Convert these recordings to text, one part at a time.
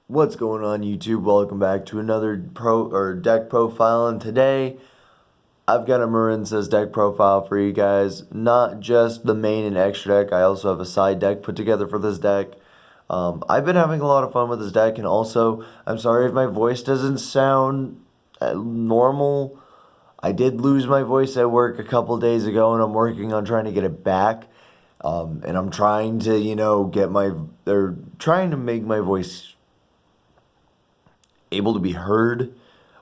What's going on, YouTube? Welcome back to another deck profile, and today I've got a Marincess deck profile for you guys. Not just the main and extra deck, I also have a side deck put together for this deck. I've been having a lot of fun with this deck, and also, I'm sorry if my voice doesn't sound normal. I did lose my voice at work a couple days ago, and I'm working on trying to get it back. And I'm trying to, trying to make my voice able to be heard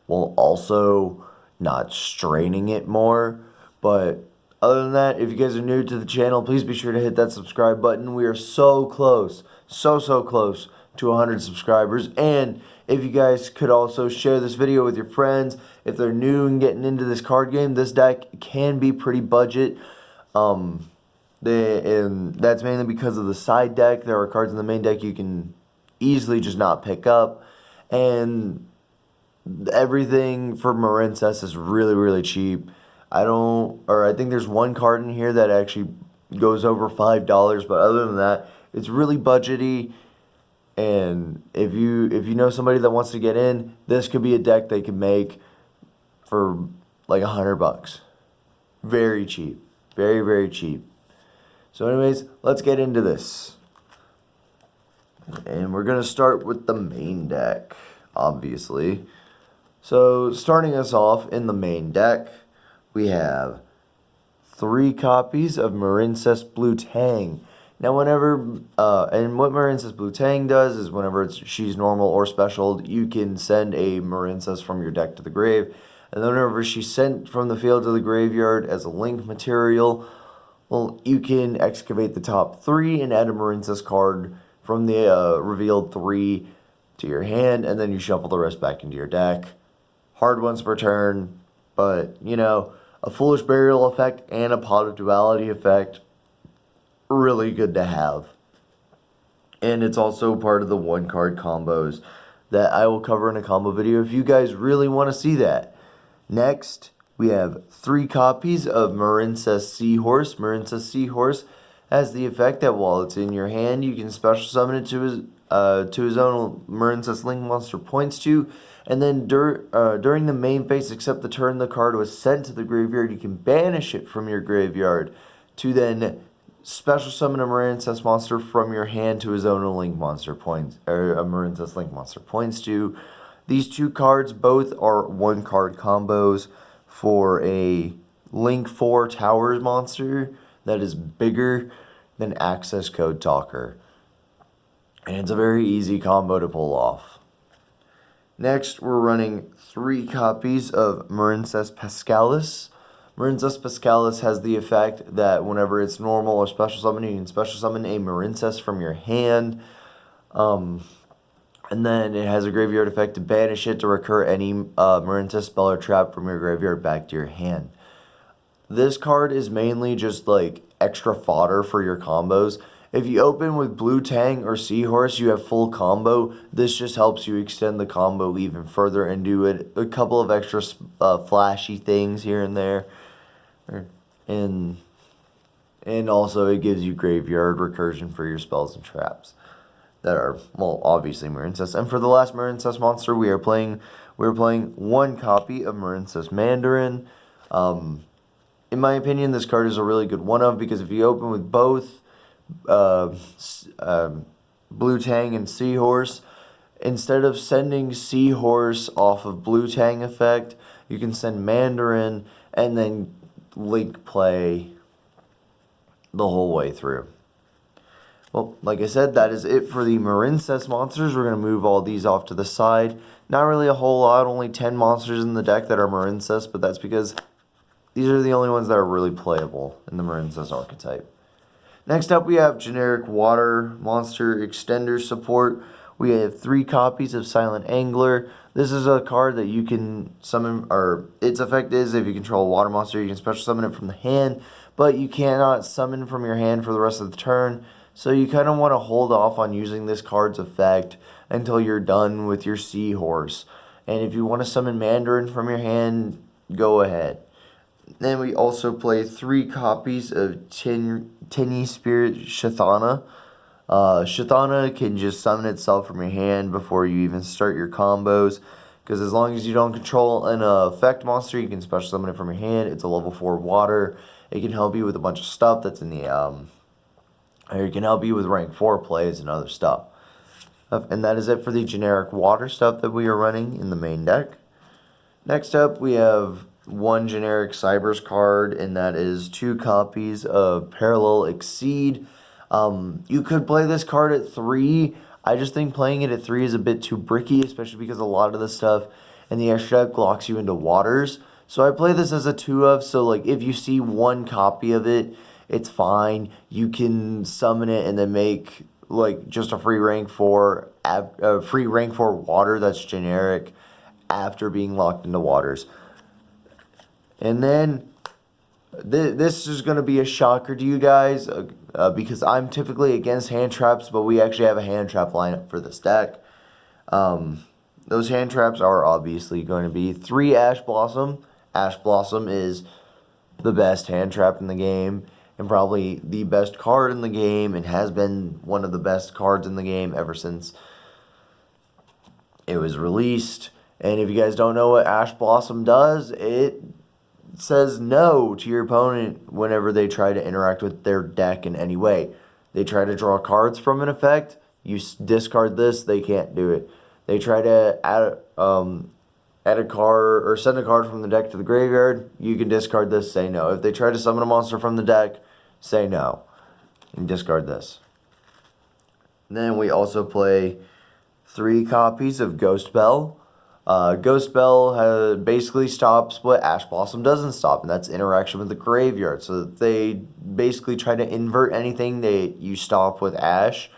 while also not straining it more. But other than that, if you guys are new to the channel, please be sure to hit that subscribe button. We are so close, so close to 100 subscribers. And if you guys could also share this video with your friends, if they're new and getting into this card game, this deck can be pretty budget. And that's mainly because of the side deck. There are cards in the main deck you can easily just not pick up. And everything for Marincess is really cheap. I think there's one card in here that actually goes over $5, but other than that, it's really budgety. And if you know somebody that wants to get in, this could be a deck they could make for like $100. Very cheap. Very cheap. So anyways, let's get into this. And we're going to start with the main deck, obviously. So, starting us off in the main deck, we have 3 copies of Marincess Blue Tang. Now, and what Marincess Blue Tang does is whenever she's normal or special, you can send a Marincess from your deck to the grave. And then whenever she's sent from the field to the graveyard as a link material, well, you can excavate the top 3 and add a Marincess card from the revealed 3 to your hand, and then you shuffle the rest back into your deck. Hard ones per turn, but, a Foolish Burial effect and a Pot of Duality effect, really good to have. And it's also part of the 1-card combos that I will cover in a combo video if you guys really want to see that. Next, we have 3 copies of Marincess Seahorse. Marincess Seahorse has the effect that while it's in your hand, you can special summon it to his own Marincess Link monster points to, and then during the main phase, except the turn the card was sent to the graveyard, you can banish it from your graveyard to then special summon a Marincess monster from your hand to his own Link monster points, or a Marincess Link monster points to. These 2 cards both are 1-card combos for a Link 4 Towers monster that is bigger than Access Code Talker. And it's a very easy combo to pull off. Next, we're running 3 copies of Marincess Pascalis. Marincess Pascalis has the effect that whenever it's normal or special summon, you can special summon a Marincess from your hand. And then it has a graveyard effect to banish it to recur any Marincess spell or trap from your graveyard back to your hand. This card is mainly just like extra fodder for your combos. If you open with Blue Tang or Seahorse, you have full combo. This just helps you extend the combo even further and do a couple of extra flashy things here and there. And also it gives you graveyard recursion for your spells and traps that are, well, obviously Marincess. And for the last Marincess monster, we're playing 1 copy of Marincess Mandarin. In my opinion, this card is a really good one-of because if you open with both Blue Tang and Seahorse, instead of sending Seahorse off of Blue Tang effect, you can send Mandarin and then link play the whole way through. Well, like I said, that is it for the Marincess monsters. We're going to move all these off to the side. Not really a whole lot, only 10 monsters in the deck that are Marincess, but that's because these are the only ones that are really playable in the Marincess archetype. Next up, we have generic water monster extender support. We have 3 copies of Silent Angler. This is a card that you can summon, or its effect is if you control a water monster, you can special summon it from the hand, but you cannot summon from your hand for the rest of the turn. So you kind of want to hold off on using this card's effect until you're done with your Seahorse. And if you want to summon Mandarin from your hand, go ahead. Then we also play 3 copies of Tiny Spirit Shathana. Shatana can just summon itself from your hand before you even start your combos. Because as long as you don't control an effect monster, you can special summon it from your hand. It's a level 4 water. It can help you with a bunch of stuff that's in the... or it can help you with rank 4 plays and other stuff. And that is it for the generic water stuff that we are running in the main deck. Next up, we have one generic Cybers card, and that is 2 copies of Parallel Exceed. You could play this card at 3. I just think playing it at 3 is a bit too bricky, especially because a lot of the stuff in the extra deck locks you into waters. So I play this as a 2 of, so like if you see one copy of it, it's fine. You can summon it and then make like just a free rank 4 water that's generic after being locked into waters. And then this is going to be a shocker to you guys because I'm typically against hand traps, but we actually have a hand trap lineup for this deck. Those hand traps are obviously going to be 3 Ash Blossom. Ash Blossom is the best hand trap in the game and probably the best card in the game, and has been one of the best cards in the game ever since it was released. And if you guys don't know what Ash Blossom does, it says no to your opponent whenever they try to interact with their deck in any way. They try to draw cards from an effect, you discard this, they can't do it. They try to add a card or send a card from the deck to the graveyard, you can discard this, say no. If they try to summon a monster from the deck, say no and discard this. And then we also play 3 copies of Ghost Bell. Ghost Bell basically stops what Ash Blossom doesn't stop, and that's interaction with the graveyard. So they basically try to invert anything that you stop with Ash,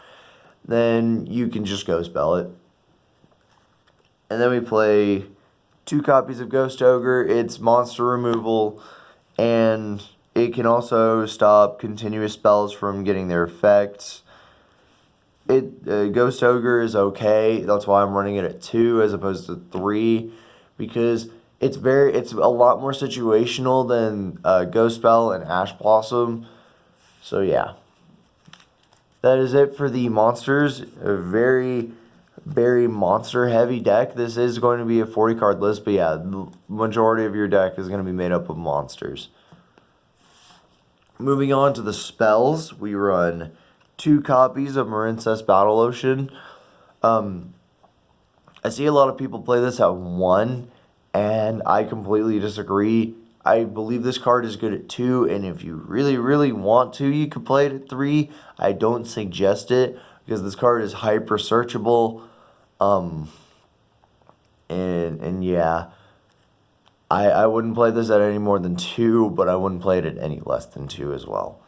then you can just Ghost Bell it. And then we play 2 copies of Ghost Ogre. It's monster removal, and it can also stop continuous spells from getting their effects. Ghost Ogre is okay. That's why I'm running it at 2 as opposed to 3, because it's a lot more situational than Ghost Spell and Ash Blossom. So yeah, that is it for the monsters. A very monster heavy deck. This is going to be a 40 card list, but yeah, the majority of your deck is going to be made up of monsters. Moving on to the spells, we run 2 copies of Marincess Battle Ocean. I see a lot of people play this at 1, and I completely disagree. I believe this card is good at 2, and if you really want to, you could play it at 3. I don't suggest it, because this card is hyper searchable. And yeah, I wouldn't play this at any more than 2, but I wouldn't play it at any less than 2 as well.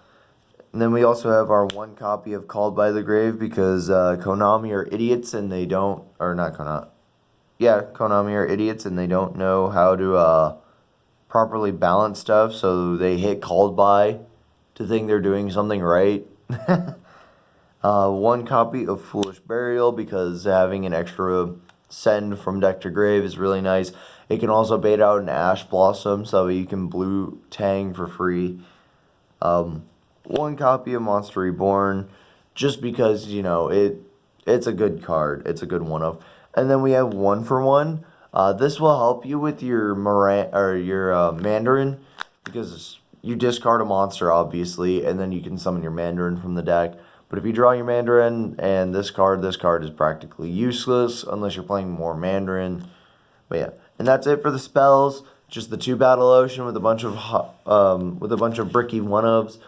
And then we also have our 1 copy of Called by the Grave, because Konami are idiots and they don't, or not Konami. Yeah, Konami are idiots and they don't know how to properly balance stuff, so they hit Called by to think they're doing something right. 1 copy of Foolish Burial, because having an extra send from deck to grave is really nice. It can also bait out an Ash Blossom, so you can blue Tang for free. 1 copy of Monster Reborn, just because, you know, it's a good card. It's a good one-of. And then we have 1 for 1. This will help you with your Mandarin, because you discard a monster, obviously, and then you can summon your Mandarin from the deck. But if you draw your Mandarin and this card is practically useless unless you're playing more Mandarin. But yeah, and that's it for the spells. Just the 2 Battle Ocean with a bunch of bricky one-ofs.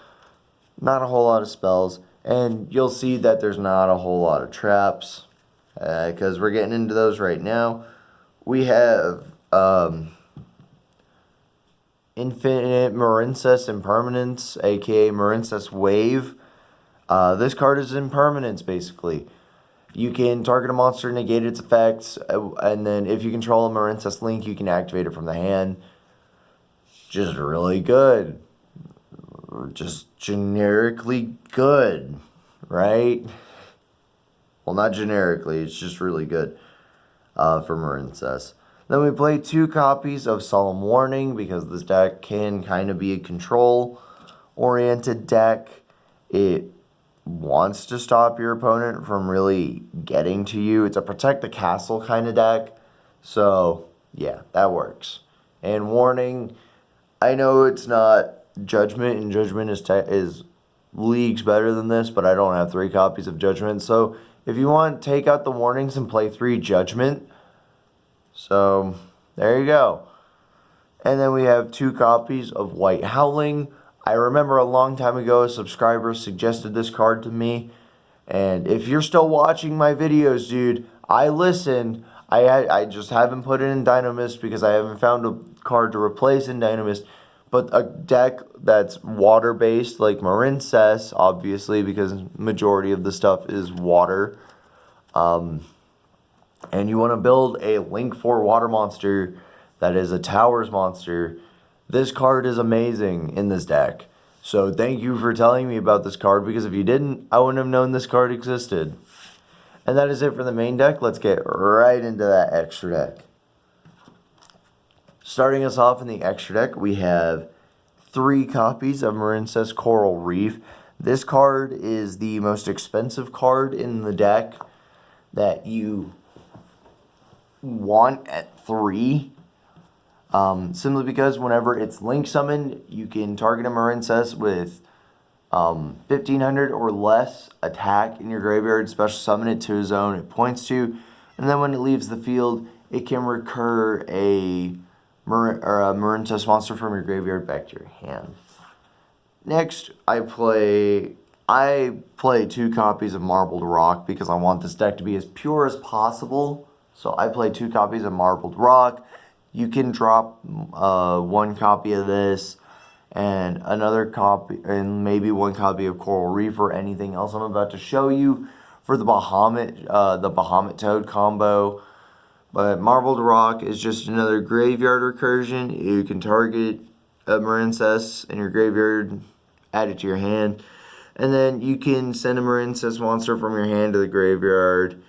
Not a whole lot of spells, and you'll see that there's not a whole lot of traps, because we're getting into those right now. We have Infinite Marincess Impermanence, aka Marincess Wave. This card is Impermanence, basically. You can target a monster, negate its effects, and then if you control a Marincess Link, you can activate it from the hand. Just really good. Just generically good, right? Well, not generically, it's just really good for Marincess. Then we play 2 copies of Solemn Warning, because this deck can kind of be a control-oriented deck. It wants to stop your opponent from really getting to you. It's a protect the castle kind of deck. So, yeah, that works. And warning, I know it's not Judgment, and Judgment is leagues better than this, but I don't have 3 copies of Judgment. So, if you want, take out the warnings and play 3 Judgment. So, there you go. And then we have 2 copies of White Howling. I remember a long time ago, a subscriber suggested this card to me. And if you're still watching my videos, dude, I listened. I just haven't put it in Dynamist because I haven't found a card to replace in Dynamist. But a deck that's water-based, like Marincess, obviously, because majority of the stuff is water. And you want to build a Link 4 water monster that is a Towers monster. This card is amazing in this deck. So thank you for telling me about this card, because if you didn't, I wouldn't have known this card existed. And that is it for the main deck. Let's get right into that extra deck. Starting us off in the extra deck, we have 3 copies of Marincess Coral Reef. This card is the most expensive card in the deck that you want at 3. Simply because whenever it's link summoned, you can target a Marincess with 1500 or less attack in your graveyard, special summon it to a zone it points to, and then when it leaves the field, it can recur a Marincess monster from your graveyard back to your hand. Next, I play 2 copies of Marbled Rock because I want this deck to be as pure as possible. So I play 2 copies of Marbled Rock. You can drop 1 copy of this and another copy, and maybe 1 copy of Coral Reef or anything else I'm about to show you for the Bahamut Toad combo. But Marbled Rock is just another graveyard recursion. You can target a Marincess in your graveyard, add it to your hand, and then you can send a Marincess monster from your hand to the graveyard.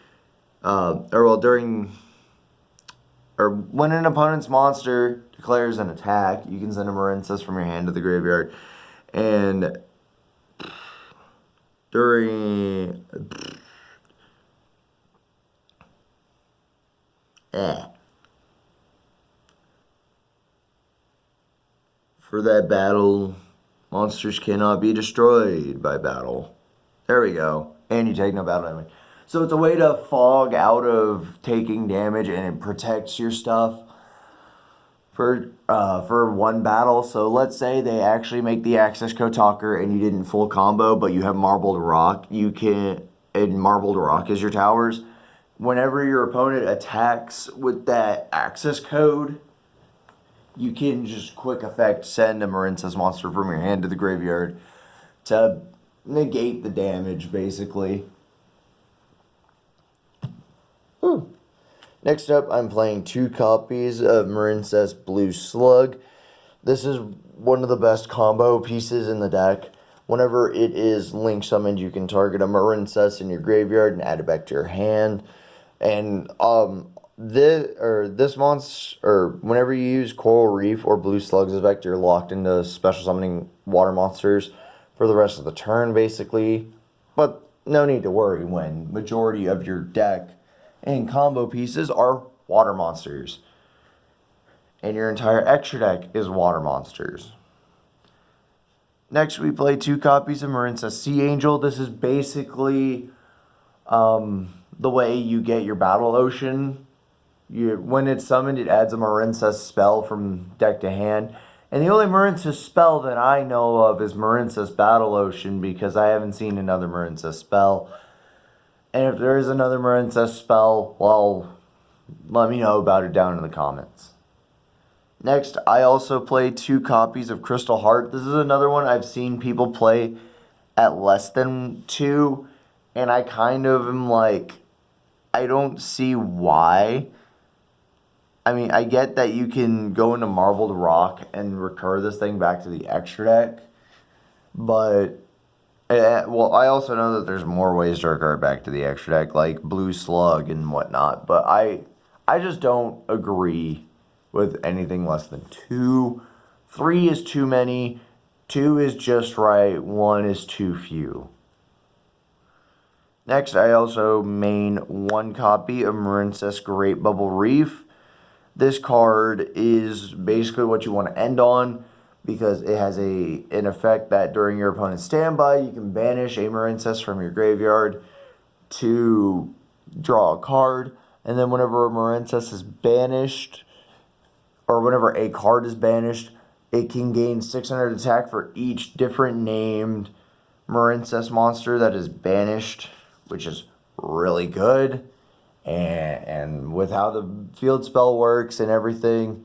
When an opponent's monster declares an attack, you can send a Marincess from your hand to the graveyard. And during for that battle, monsters cannot be destroyed by battle. There we go. And you take no battle damage. So it's a way to fog out of taking damage, and it protects your stuff for 1 battle. So let's say they actually make the Access Code Talker and you didn't full combo, but you have Marbled Rock. And Marbled Rock is your towers. Whenever your opponent attacks with that Access Code, you can just quick effect send a Marincess monster from your hand to the graveyard to negate the damage, basically. Next up, I'm playing 2 copies of Marincess Blue Slug. This is one of the best combo pieces in the deck. Whenever it is link summoned, you can target a Marincess in your graveyard and add it back to your hand. And this monster, whenever you use Coral Reef or Blue Slug's effect, you're locked into special summoning water monsters for the rest of the turn, basically. But no need to worry when majority of your deck and combo pieces are water monsters. And your entire extra deck is water monsters. Next, we play 2 copies of Marincess Sea Angel. This is basically the way you get your Battle Ocean. When it's summoned, it adds a Marincess spell from deck to hand. And the only Marincess spell that I know of is Marincess Battle Ocean, because I haven't seen another Marincess spell. And if there is another Marincess spell, well, let me know about it down in the comments. Next, I also play 2 copies of Crystal Heart. This is another one I've seen people play at less than 2. And I kind of am like, I don't see why. I mean, I get that you can go into Marbled Rock and recur this thing back to the extra deck. But well, I also know that there's more ways to recur back to the extra deck, like Blue Slug and whatnot. But I just don't agree with anything less than 2. 3 is too many. 2 is just right. 1 is too few. Next, I also main one copy of Marincess Great Bubble Reef. This card is basically what you want to end on because it has an effect that during your opponent's standby, you can banish a Marincess from your graveyard to draw a card. And then whenever a Marincess is banished, or whenever a card is banished, it can gain 600 attack for each different named Marincess monster that is banished, which is really good. And with how the field spell works and everything,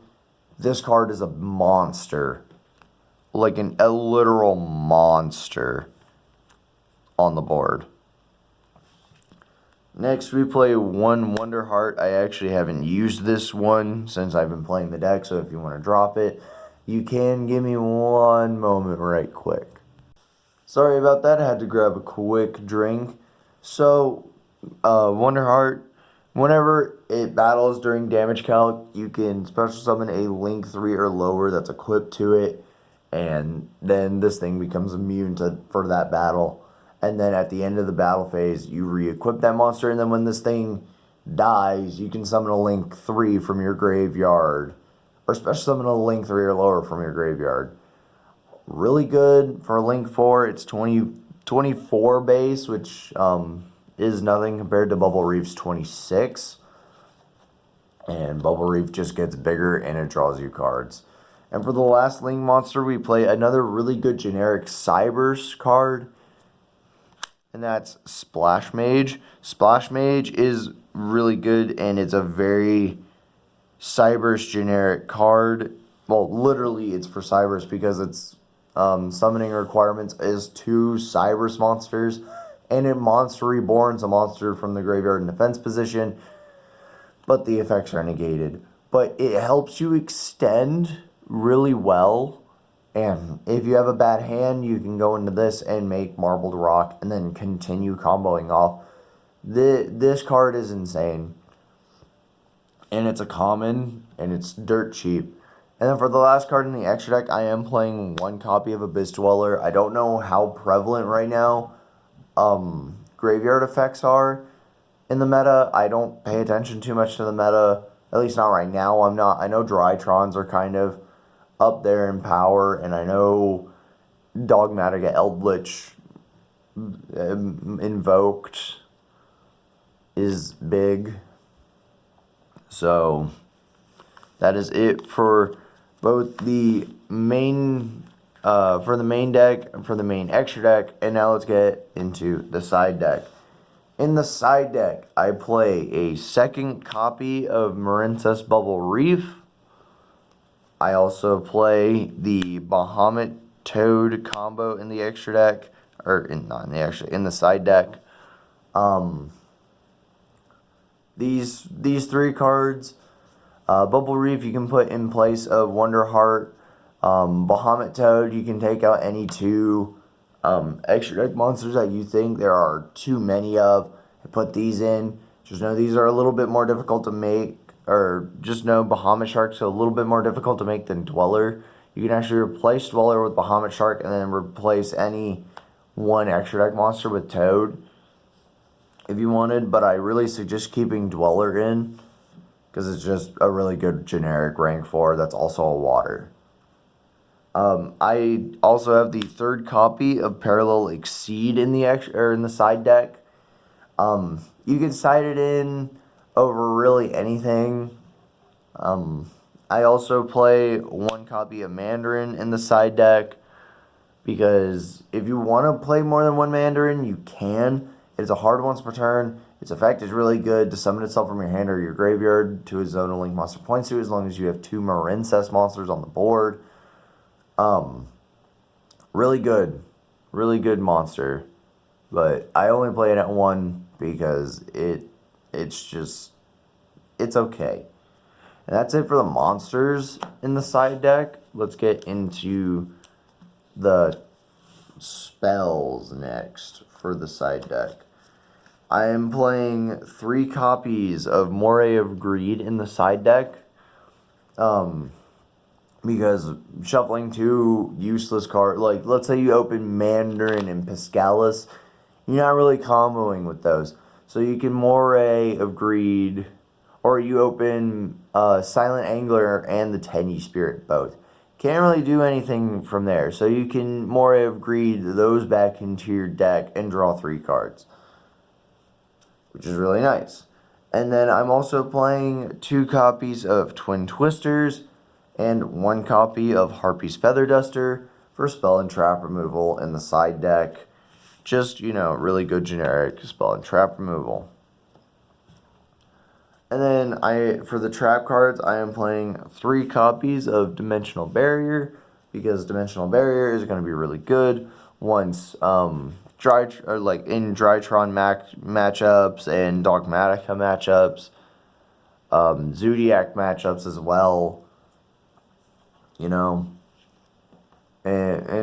this card is a monster. Like a literal monster on the board. Next, we play one Wonder Heart. I actually haven't used this one since I've been playing the deck, so if you want to drop it, you can. Give me one moment right quick. Sorry about that, I had to grab a quick drink. So, Wonder Heart, whenever it battles during damage calc, you can special summon a Link 3 or lower that's equipped to it, and then this thing becomes immune for that battle. And then at the end of the battle phase, you re-equip that monster, and then when this thing dies, you can summon a Link 3 from your graveyard, or special summon a Link 3 or lower from your graveyard. Really good for Link 4. It's 24 base, which is nothing compared to Bubble Reef's 26. And Bubble Reef just gets bigger and it draws you cards. And for the last Link monster, we play another really good generic Cybers card. And that's Splash Mage. Splash Mage is really good, and it's a very Cybers generic card. Well, literally, it's for Cybers because it's summoning requirements is 2 Cybers monsters, and it monster reborns a monster from the graveyard in defense position, but the effects are negated. But it helps you extend really well. And if you have a bad hand, you can go into this and make Marbled Rock and then continue comboing off. This card is insane. And it's a common, and it's dirt cheap. And then for the last card in the extra deck, I am playing one copy of Abyss Dweller. I don't know how prevalent right now graveyard effects are in the meta. I don't pay attention too much to the meta, at least not right now. I know Drytrons are kind of up there in power, and I know Dogmatic Eldritch Invoked is big. So that is it for both the main for the main deck, for the main extra deck, and now let's get into the side deck. In the side deck, I play a second copy of Marincess Bubble Reef. I also play the Bahamut Toad combo in the extra deck, or in the side deck. These 3 cards, Bubble Reef you can put in place of Wonder Heart. Bahamut Toad, you can take out any 2 extra deck monsters that you think there are too many of and put these in. Just know these are a little bit more difficult to make. Or just know Bahamut Shark's a little bit more difficult to make than Dweller. You can actually replace Dweller with Bahamut Shark and then replace any 1 extra deck monster with Toad if you wanted. But I really suggest keeping Dweller in because it's just a really good generic rank 4 that's also a water. I also have the 3rd copy of Parallel Exceed in the side deck. You can side it in over really anything. I also play 1 copy of Mandarin in the side deck because if you want to play more than 1 Mandarin, you can. It's a hard once per turn. Its effect is really good to summon itself from your hand or your graveyard to a zone of Link monster points to, as long as you have 2 Marincess monsters on the board. Really good monster, but I only play it at 1 because it's okay. And that's it for the monsters in the side deck. Let's get into the spells next for the side deck. I am playing 3 copies of Moray of Greed in the side deck. Because shuffling 2 useless cards, like let's say you open Mandarin and Piscalis, you're not really comboing with those. So you can Moray of Greed, or you open Silent Angler and the Tenyi Spirit both. Can't really do anything from there. So you can Moray of Greed those back into your deck and draw 3 cards, which is really nice. And then I'm also playing 2 copies of Twin Twisters and 1 copy of Harpy's Feather Duster for spell and trap removal in the side deck. Just, really good generic spell and trap removal. And then for the trap cards, I am playing 3 copies of Dimensional Barrier, because Dimensional Barrier is going to be really good once in Drytron matchups and Dogmatica matchups, Zodiac matchups as well. And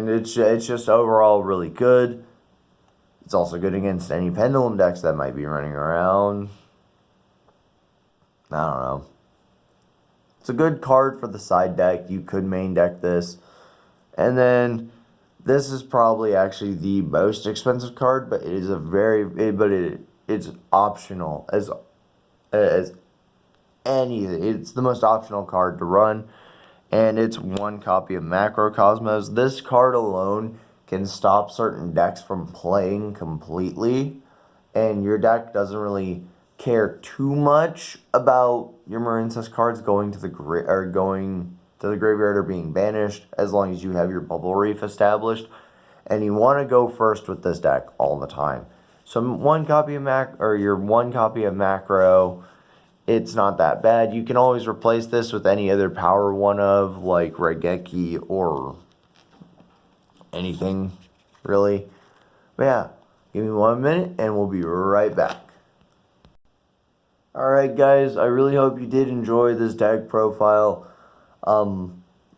it's just overall really good. It's also good against any Pendulum decks that might be running around. I don't know. It's a good card for the side deck. You could main deck this. And then this is probably actually the most expensive card, but it is it's optional as anything. It's the most optional card to run, and it's 1 copy of Macrocosmos. This card alone can stop certain decks from playing completely, and your deck doesn't really care too much about your Marincess cards going to the graveyard or being banished, as long as you have your Bubble Reef established, and you want to go first with this deck all the time. So 1 copy of your 1 copy of Macro, it's not that bad. You can always replace this with any other power 1 of, like Regeki or anything, really. But yeah, give me 1 minute and we'll be right back. Alright guys, I really hope you did enjoy this deck profile.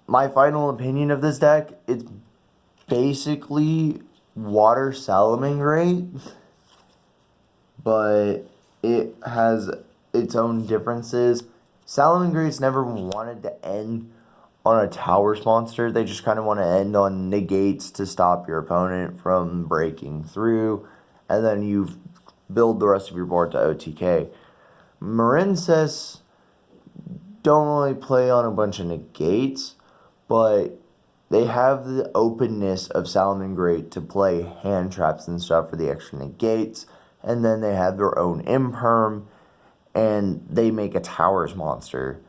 My final opinion of this deck, it's basically Water Salamangreat, but it has its own differences. Salamangreats never wanted to end on a Towers monster. They just kind of want to end on negates to stop your opponent from breaking through, and then you build the rest of your board to OTK. Marincess don't really play on a bunch of negates, but they have the openness of Salamangreat to play hand traps and stuff for the extra negates, and then they have their own imperm, and they make a Towers monster.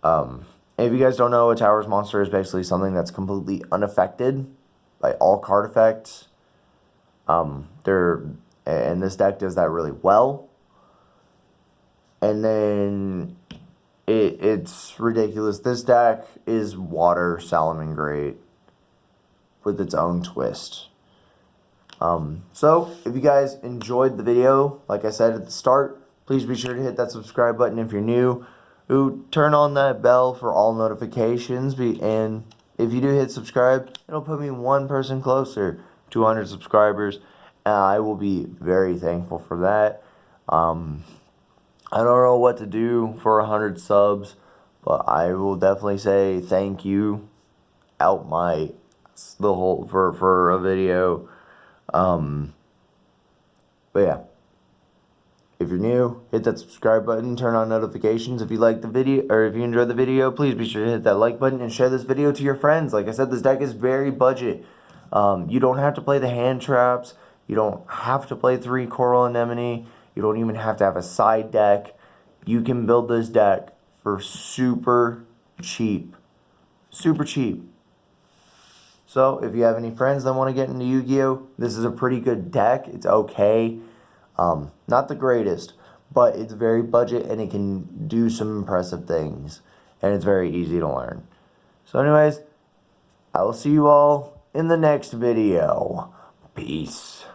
If you guys don't know, a Towers monster is basically something that's completely unaffected by all card effects. And this deck does that really well. And then it's ridiculous. This deck is Water Salamangreat with its own twist. So if you guys enjoyed the video, like I said at the start, please be sure to hit that subscribe button if you're new. Turn on that bell for all notifications, and if you do hit subscribe, it'll put me 1 person closer to 100 subscribers, and I will be very thankful for that. I don't know what to do for 100 subs, but I will definitely say thank you out for a video. But yeah, if you're new, hit that subscribe button, turn on notifications. If you like the video, or if you enjoyed the video, please be sure to hit that like button and share this video to your friends. Like I said, this deck is very budget. You don't have to play the hand traps. You don't have to play 3 Coral Anemone. You don't even have to have a side deck. You can build this deck for super cheap. Super cheap. So, if you have any friends that want to get into Yu-Gi-Oh!, this is a pretty good deck. It's okay. Not the greatest, but it's very budget and it can do some impressive things. And it's very easy to learn. So anyways, I will see you all in the next video. Peace.